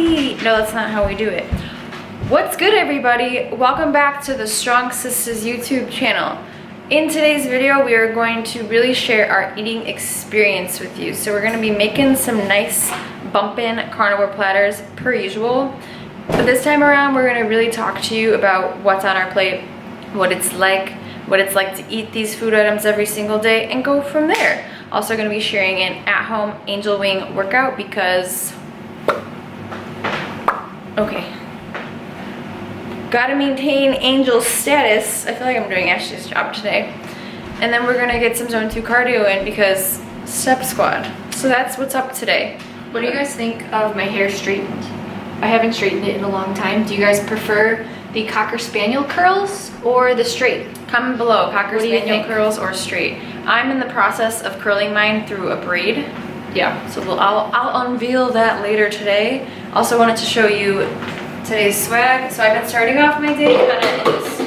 Wee! No, that's not how we do it. What's good, everybody? Welcome back to the Strong.Sistas YouTube channel. In today's video, we are going to really share our eating experience with you. So we're gonna be making some nice bumpin' carnivore platters per usual. But this time around, we're gonna really talk to you about what's on our plate, what it's like to eat these food items every single day, and go from there. Also gonna be sharing an at-home angel wing workout because, okay, gotta maintain angel status. I feel like I'm doing Ashley's job today. And then we're gonna get some zone 2 cardio in because step squad. So that's what's up today. What do you guys think of my hair straightened? I haven't straightened it in a long time. Do you guys prefer the Cocker Spaniel curls or the straight? Comment below, Cocker What do you Spaniel think? curls or straight. I'm in the process of curling mine through a braid. Yeah. So I'll unveil that later today. Also wanted to show you today's swag. So I've been starting off my day kind of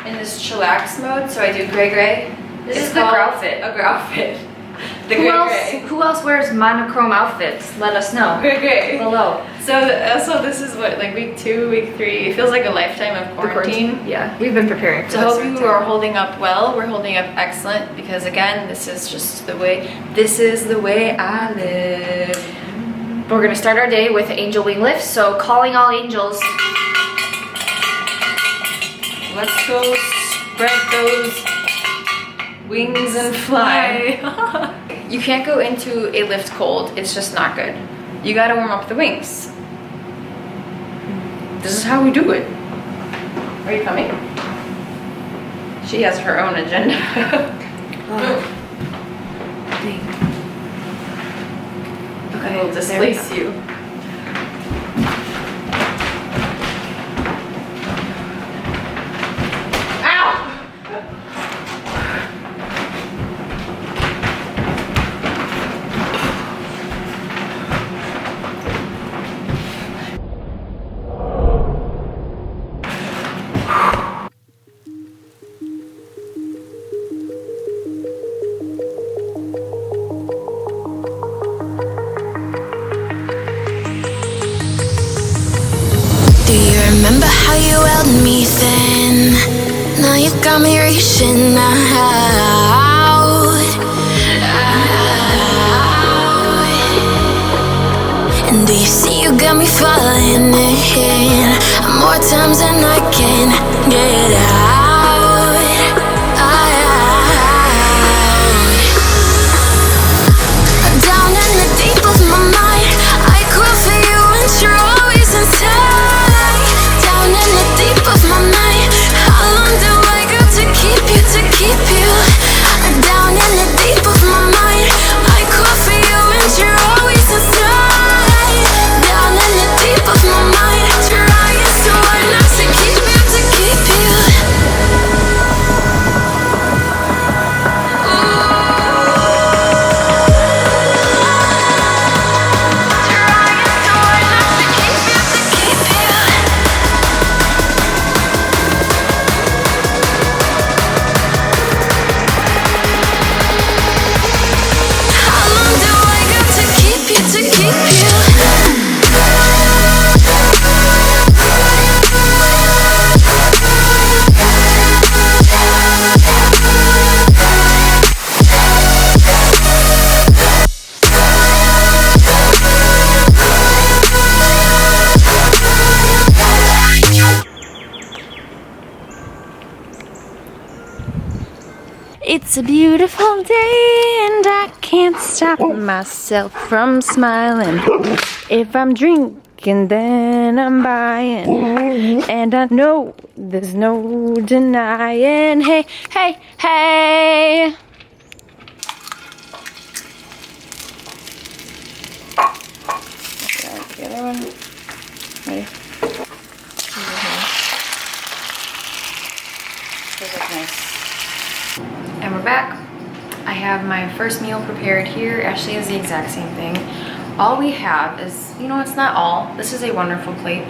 in this chillax mode. So I do gray. This It's is the called outfit. A outfit. The Who else wears monochrome outfits? Let us know gray. below. So this is what, like week 2, week 3. It feels like a lifetime of quarantine. Yeah, we've been preparing for So this. hope you are holding up well. We're holding up excellent because again, this is the way I live. We're gonna start our day with angel wing lifts. So calling all angels. Let's go spread those wings and fly. You can't go into a lift cold. It's just not good. You gotta warm up the wings. This is how we do it. Are you coming? She has her own agenda. Okay, I will displace you. Do you remember how you held me then? Now you got me reaching out. And do you see you got me falling in more times than I can get out. Down in the deep of my mind, I call for you and you're always inside. Down in the deep of my mind, how long do I got to keep you, to keep you? Down in the deep of my mind, I call for you and you're always inside. Down in the deep of my mind, trying so hard not to keep you, to keep you. How long do I got to keep you, to keep you? It's a beautiful day and I can't stop myself from smiling. If I'm drinking, then I'm buying. And I know there's no denying. Hey, hey, hey. Okay, the other one. Ready? Those look nice. And we're back. I have my first meal prepared here. Ashley has the exact same thing. All we have is, it's not all. This is a wonderful plate.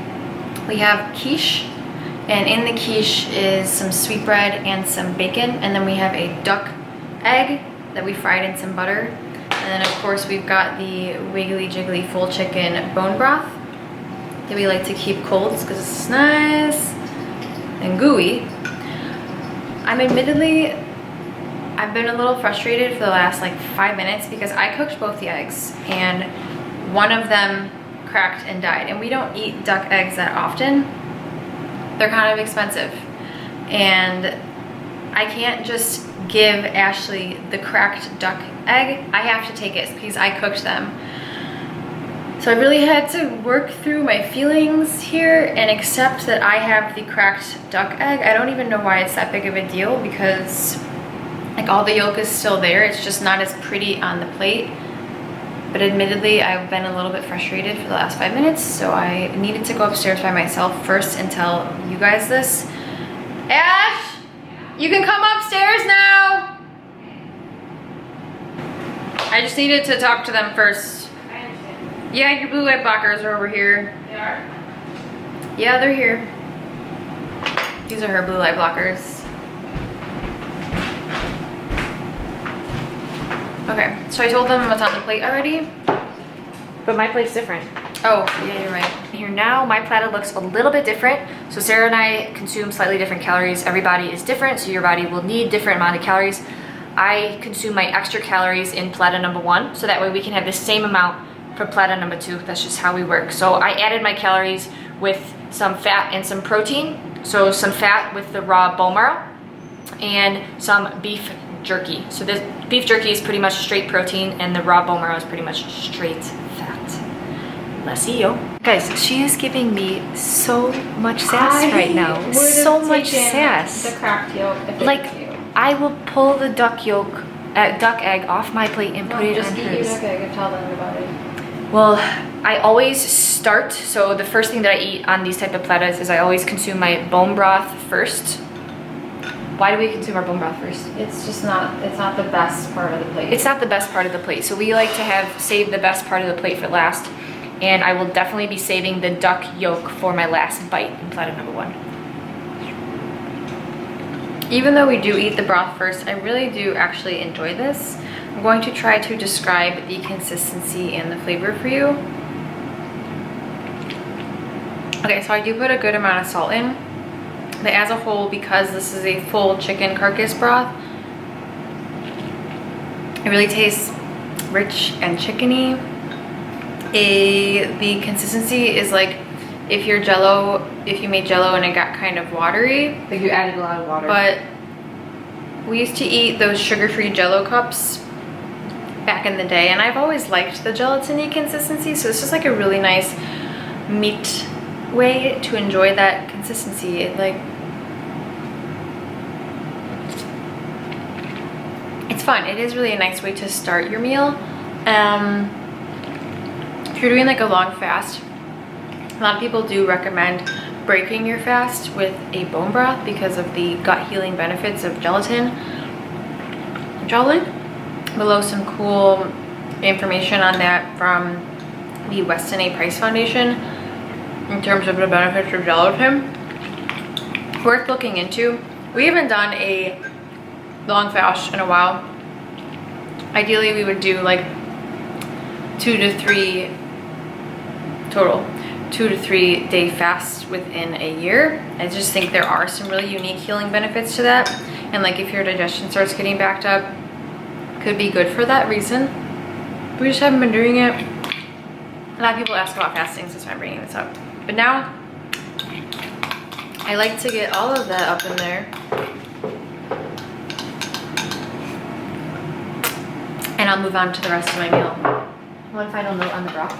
We have quiche, and in the quiche is some sweetbread and some bacon, and then we have a duck egg that we fried in some butter. And then of course we've got the Wiggly Jiggly full chicken bone broth that we like to keep cold because it's nice and gooey. I've been a little frustrated for the last like 5 minutes because I cooked both the eggs and one of them cracked and died. And we don't eat duck eggs that often. They're kind of expensive. And I can't just give Ashley the cracked duck egg. I have to take it because I cooked them. So I really had to work through my feelings here and accept that I have the cracked duck egg. I don't even know why it's that big of a deal because like all the yolk is still there. It's just not as pretty on the plate. But admittedly, I've been a little bit frustrated for the last 5 minutes, so I needed to go upstairs by myself first and tell you guys this. Ash, you can come upstairs now. I just needed to talk to them first. I understand. Yeah, your blue light blockers are over here. They are? Yeah, they're here. These are her blue light blockers. Okay, so I told them what's on the plate already. But my plate's different. Oh, yeah, you're right. Here now, my platter looks a little bit different. So Sarah and I consume slightly different calories. Everybody is different, so your body will need different amount of calories. I consume my extra calories in platter number 1, so that way we can have the same amount for platter number 2. That's just how we work. So I added my calories with some fat and some protein. So some fat with the raw bone marrow and some beef jerky. So this beef jerky is pretty much straight protein and the raw bone marrow is pretty much straight fat. Let's see yo. Guys, she is giving me so much sass right now. So much sass. The cracked yolk. Like, I will pull the duck yolk, duck egg off my plate and put it on hers. Okay, tell them about it. Well, I always start, so the first thing that I eat on these type of platters is I always consume my bone broth first. Why do we consume our bone broth first? It's not the best part of the plate. It's not the best part of the plate, so we like to save the best part of the plate for last. And I will definitely be saving the duck yolk for my last bite in platter number 1. Even though we do eat the broth first, I really do actually enjoy this. I'm going to try to describe the consistency and the flavor for you. Okay, so I do put a good amount of salt in. But as a whole, because this is a full chicken carcass broth, it really tastes rich and chickeny. The consistency is like if you made Jello and it got kind of watery. Like you added a lot of water. But we used to eat those sugar-free Jello cups back in the day, and I've always liked the gelatiny consistency, so it's just like a really nice meat way to enjoy that consistency. It's fun. It is really a nice way to start your meal. If you're doing like a long fast, a lot of people do recommend breaking your fast with a bone broth because of the gut healing benefits of gelatin. Below some cool information on that from the Weston A. Price Foundation in terms of the benefits of gelatin. Worth looking into. We haven't done a long fast in a while. Ideally, we would do like 2 to 3 total. 2 to 3 day fasts within a year. I just think there are some really unique healing benefits to that. And like if your digestion starts getting backed up, could be good for that reason. We just haven't been doing it. A lot of people ask about fasting, so that's why I'm bringing this up. But now, I like to get all of that up in there. And I'll move on to the rest of my meal. One final note on the broth.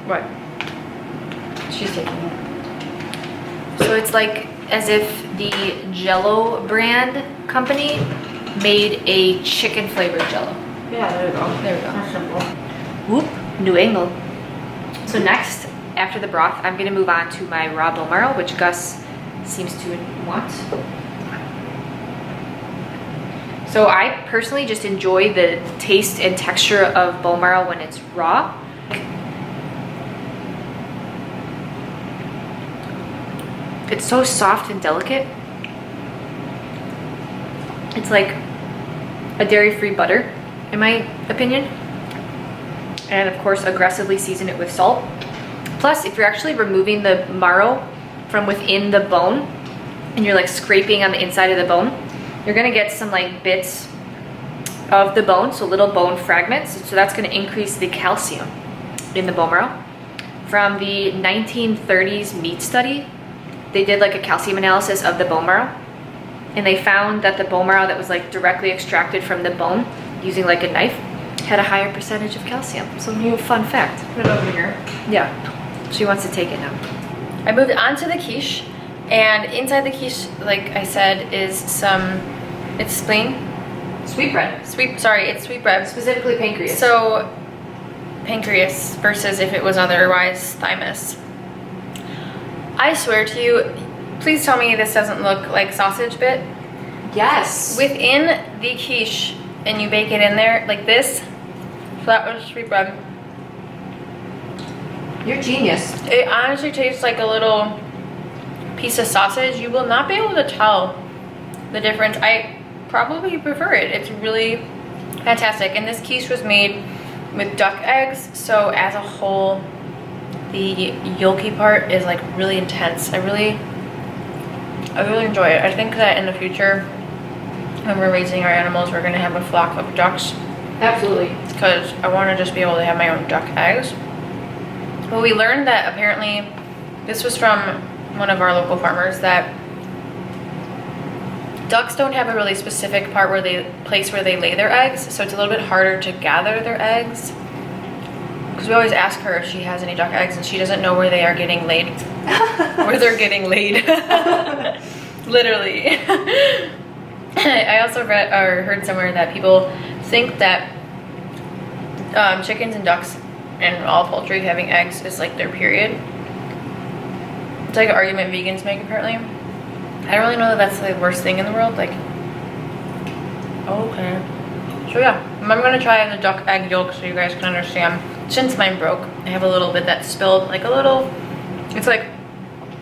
What? She's taking it. So it's like as if the Jello brand company made a chicken flavored Jello. Yeah, there we go. There we go. That's simple. Whoop, new angle. So next, after the broth, I'm gonna move on to my raw bone marrow, which Gus seems to want. So I personally just enjoy the taste and texture of bone marrow when it's raw. It's so soft and delicate. It's like a dairy-free butter, in my opinion. And of course, aggressively season it with salt. Plus, if you're actually removing the marrow from within the bone and you're like scraping on the inside of the bone, you're gonna get some like bits of the bone, so little bone fragments. So that's gonna increase the calcium in the bone marrow. From the 1930s meat study, they did like a calcium analysis of the bone marrow, and they found that the bone marrow that was like directly extracted from the bone using like a knife had a higher percentage of calcium. So new fun fact. Put it over here. Yeah, she wants to take it now. I moved on to the quiche, and inside the quiche, like I said, is some, it's spleen. Sweetbread. It's sweetbread. Specifically pancreas. So, pancreas versus if it was otherwise thymus. I swear to you, please tell me this doesn't look like sausage bit. yes. Within the quiche, and you bake it in there like this, so that was sweetbread. You're genius. It honestly tastes like a little piece of sausage. You will not be able to tell the difference. I probably prefer it. It's really fantastic. And this quiche was made with duck eggs, so as a whole, the yolky part is like really intense. I really enjoy it. I think that in the future, when we're raising our animals, we're gonna have a flock of ducks, Absolutely. because I want to just be able to have my own duck eggs. Well, we learned that apparently, this was from one of our local farmers, that ducks don't have a really specific place where they lay their eggs, so it's a little bit harder to gather their eggs. Because we always ask her if she has any duck eggs, and she doesn't know where they are getting laid. Where they're getting laid. Literally. I also read or heard somewhere that people think that chickens and ducks and all poultry having eggs is like their period. It's like an argument vegans make, apparently. I don't really know that that's the worst thing in the world. Like, okay. So yeah, I'm gonna try the duck egg yolk so you guys can understand. Since mine broke, I have a little bit that spilled, like a little, it's like,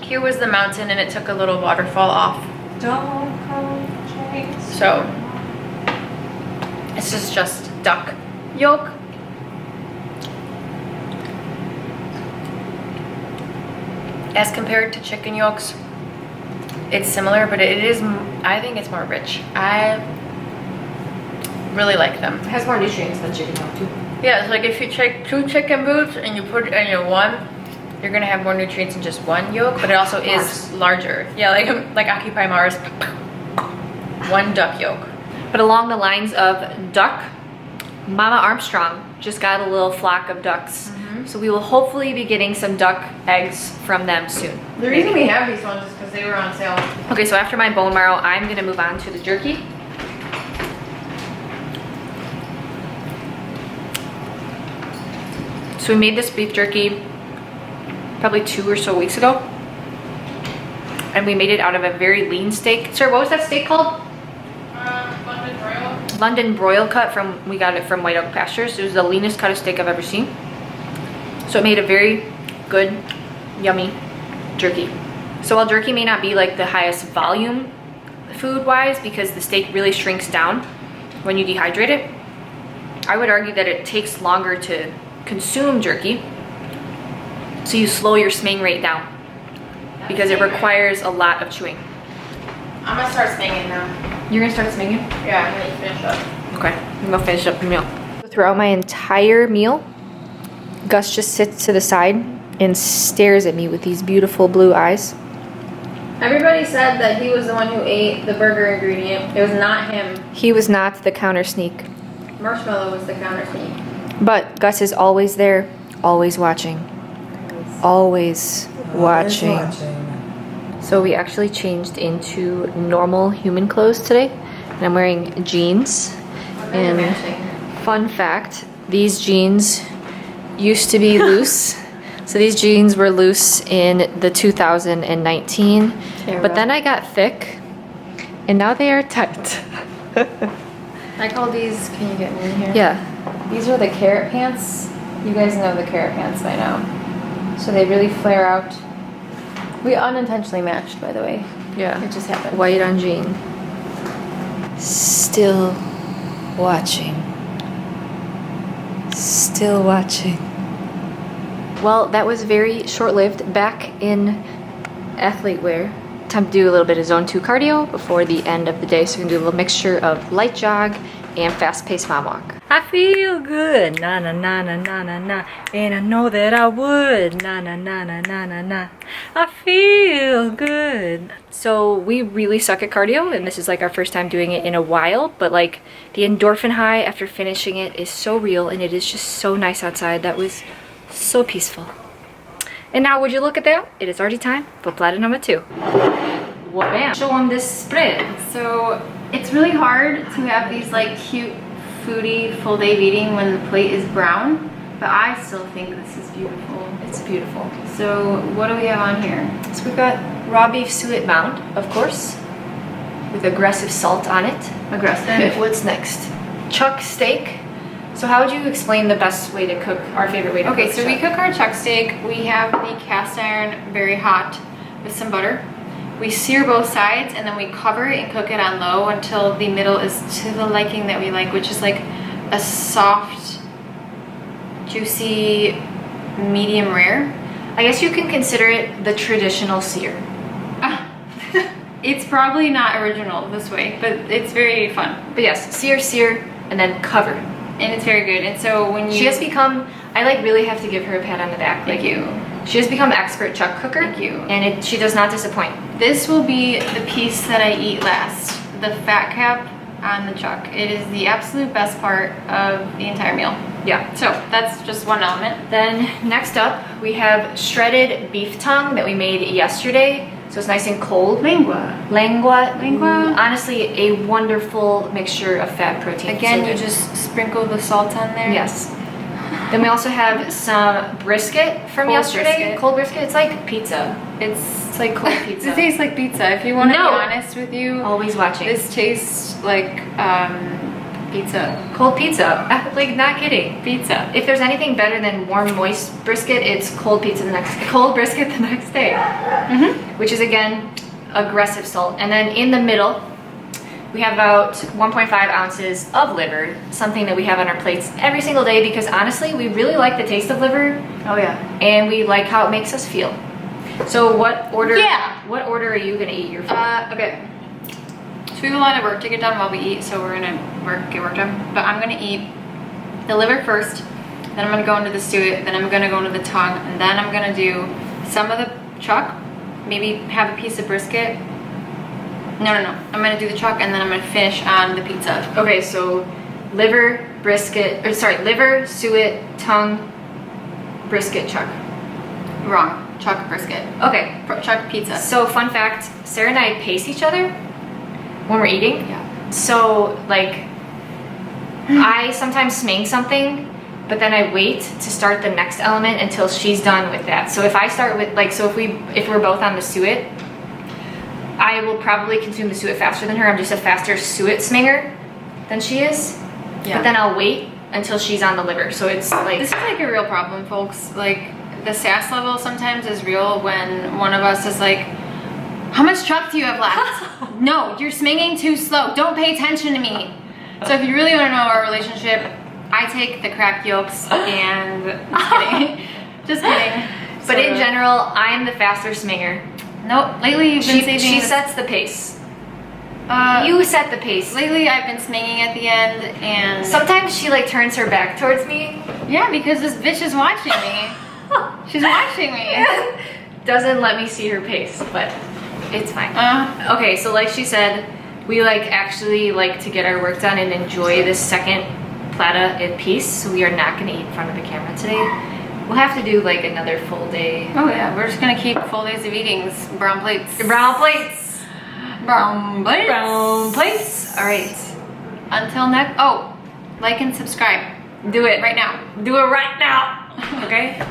here was the mountain and it took a little waterfall off. Don't come chase. So, this is just duck yolk. As compared to chicken yolks, it's similar, but it is, I think it's more rich. I really like them. It has more nutrients than chicken yolk too. Yeah, it's like if you take 2 chicken boots and you put it in your one, you're gonna have more nutrients in just one yolk, but it also is larger. Yeah, like Occupy Mars, 1 duck yolk. But along the lines of duck, Mama Armstrong just got a little flock of ducks. So we will hopefully be getting some duck eggs from them soon. The reason we have these ones is because they were on sale. Okay, so after my bone marrow, I'm gonna move on to the jerky. So we made this beef jerky probably 2 or so weeks ago. And we made it out of a very lean steak. Sir, what was that steak called? London broil. London broil cut from, we got it from White Oak Pastures. It was the leanest cut of steak I've ever seen. So it made a very good, yummy jerky. So while jerky may not be like the highest volume food-wise, because the steak really shrinks down when you dehydrate it, I would argue that it takes longer to consume jerky. So you slow your smang rate down because it requires a lot of chewing. I'm gonna start smanging now. You're gonna start smanging? Yeah, I'm gonna finish up. Okay, I'm gonna finish up the meal. Throughout my entire meal, Gus just sits to the side and stares at me with these beautiful blue eyes. Everybody said that he was the one who ate the burger ingredient. It was not him. He was not the counter sneak. Marshmallow was the counter sneak. But Gus is always there, always watching. Always watching. So we actually changed into normal human clothes today. And I'm wearing jeans. And fun fact, these jeans used to be loose. So these jeans were loose in the 2019. But then I got thick. And now they are tight. I call these, can you get me in here? Yeah. These are the carrot pants. You guys know the carrot pants by now. So they really flare out. We unintentionally matched, by the way. Yeah. It just happened. White on jean. Still watching. Still watching. Well, that was very short-lived. Back in athlete wear. Time to do a little bit of zone 2 cardio before the end of the day. So we're gonna do a little mixture of light jog and fast-paced mom walk. I feel good, na na na na na na na, and I know that I would, na na na na na na na. I feel good. So we really suck at cardio, and this is like our first time doing it in a while, but like the endorphin high after finishing it is so real, and it is just so nice outside. That was so peaceful. And now would you look at that? It is already time for platter number 2. Bam. Show them this spread. So it's really hard to have these like cute foodie full day of eating when the plate is brown, but I still think this is beautiful. It's beautiful. So what do we have on here? So we've got raw beef suet mound, of course, with aggressive salt on it. Aggressive. What's next? Chuck steak. So how would you explain the best way to cook, our favorite way to cook? Okay, so we chuck? cook our chuck steak. We have the cast iron very hot with some butter. We sear both sides and then we cover it and cook it on low until the middle is to the liking that we like, which is like a soft, juicy, medium rare. I guess you can consider it the traditional sear. It's probably not original this way, but it's very fun. But yes, sear, and then cover. And it's very good. And so when you... She has become, I like really have to give her a pat on the back. Thank you. She has become expert chuck cooker. Thank you. And she does not disappoint. This will be the piece that I eat last. The fat cap on the chuck. It is the absolute best part of the entire meal. Yeah. So that's just one element. Then next up, we have shredded beef tongue that we made yesterday. So it's nice and cold. Lengua. Lengua. Honestly, a wonderful mixture of fat protein. Again, So you good. just sprinkle the salt on there. Yes. Then we also have some brisket from Cold yesterday. brisket. Cold brisket. It's like pizza. It's like cold pizza. It tastes like pizza. If you want to No. be honest with you, Always watching. this tastes like pizza. Cold pizza. Like, not kidding. Pizza. If there's anything better than warm, moist brisket, it's cold brisket the next day. Which is again aggressive salt. And then in the middle, we have about 1.5 ounces of liver, something that we have on our plates every single day because honestly, we really like the taste of liver. Oh yeah. And we like how it makes us feel. So what order? Yeah. What order are you gonna eat your food? Okay. So we have a lot of work to get done while we eat, so we're gonna get work done. But I'm gonna eat the liver first, then I'm gonna go into the suet, then I'm gonna go into the tongue, and then I'm gonna do some of the chuck, maybe have a piece of brisket. No. I'm gonna do the chuck, and then I'm gonna finish on the pizza. Okay, so liver, brisket, or sorry, liver, suet, tongue, brisket, chuck. Wrong. Chuck, brisket. Okay. Chuck, pizza. So fun fact, Sarah and I pace each other when we're eating. Yeah. So like, I sometimes smang something, but then I wait to start the next element until she's done with that. So if I start with like, so if we're both on the suet, I will probably consume the suet faster than her. I'm just a faster suet smanger than she is. Yeah. But then I'll wait until she's on the liver. So it's like, This is like a real problem, folks. Like, the sass level sometimes is real when one of us is like, how much chuck do you have left? No, you're sminging too slow. Don't pay attention to me. So if you really want to know our relationship, I take the cracked yolks and just kidding. Just kidding. but in general, I'm the faster smanger. Nope. Lately you've been saving. She this- sets the pace. You set the pace. Lately I've been sminging at the end, and Sometimes she like turns her back towards me. yeah, because this bitch is watching me. She's watching me. Doesn't let me see her pace, but it's fine. Okay, so like she said, we like actually like to get our work done and enjoy this second plata in peace. So we are not gonna eat in front of the camera today. We'll have to do like another full day. Oh yeah, we're just gonna keep full days of eatings. Brown plates. Brown plates. Brown plates. Brown plates. All right. Until next. Oh, like and subscribe. Do it Right now. Do it right now. Okay.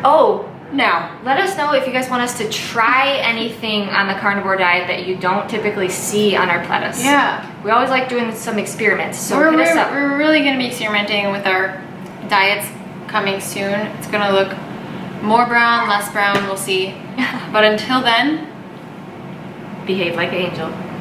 Oh, Now. let us know if you guys want us to try anything on the carnivore diet that you don't typically see on our platas. Yeah. We always like doing some experiments, so we're, hit us up. we're really gonna be experimenting with our diets coming soon. It's gonna look more brown, less brown, we'll see. But until then, Behave like an angel.